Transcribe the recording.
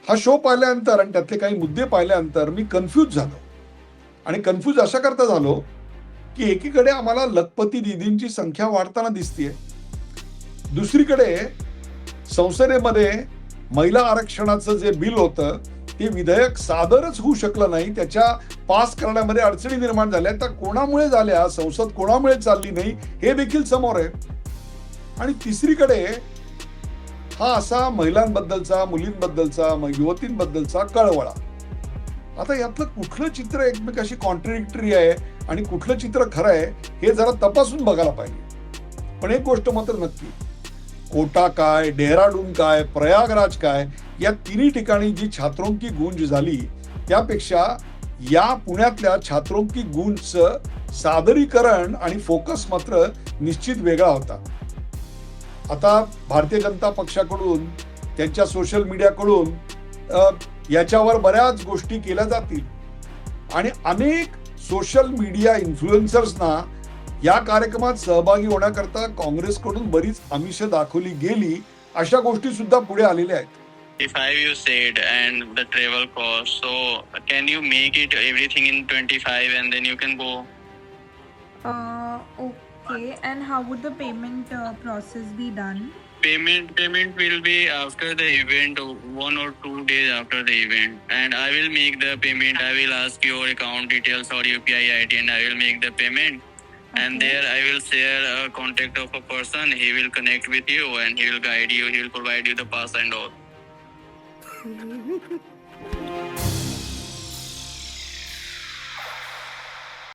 हा शो पाहिल्यानंतर आणि त्यातले काही मुद्दे पाहिल्यानंतर मी कन्फ्यूज झालो. आणि कन्फ्यूज अशा करता झालो, की एकीकडे आम्हाला लखपती दीदींची संख्या वाढताना दिसतीये. दुसरीकडे संसदेमध्ये महिला आरक्षणाचं जे बिल होतं, ते विधेयक सादरच होऊ शकलं नाही. त्याच्या पास करण्यामध्ये अडचणी निर्माण झाल्या. त्या कोणामुळे झाल्या, संसद कोणामुळे चालली नाही, हे देखील समोर आहे. आणि तिसरीकडे हा असा महिलांबद्दलचा, मुलींबद्दलचा, युवतींबद्दलचा कळवळा. आता यातलं कुठलं चित्र एकमेकाशी कॉन्ट्रडिक्टरी आहे आणि कुठलं चित्र खरं आहे, हे जरा तपासून बघायला पाहिजे. पण एक गोष्ट मात्र नक्की, कोटा काय, डेहराडून काय, प्रयागराज काय, या तिन्ही ठिकाणी जी छात्रोंकी गूंज झाली, त्यापेक्षा या पुण्यातल्या छात्रोंकी गूंजचं सादरीकरण आणि फोकस मात्र निश्चित वेगळा होता. आता भारतीय जनता पक्षाकडून, त्यांच्या सोशल मीडियाकडून याच्यावर बऱ्याच गोष्टी केल्या जातील आणि अनेक सोशल मीडिया इन्फ्लुएन्सर्सना या कार्यक्रमात सहभागी होण्याकरता काँग्रेसकडून बरीच आमिष दाखवली गेली, अशा गोष्टी सुद्धा पुढे आलेल्या आहेत. 25 you said, and the travel cost. So can you make it everything in 25 and then you can go? Okay, and how would the payment process be done? Payment will be after the event, 1 or 2 days after the event, and I will make the payment. I will ask your account details or UPI ID, and I will make the payment. And Okay. there I will share a contact of a person. He will connect with you and he will guide you. He will provide you the pass and all.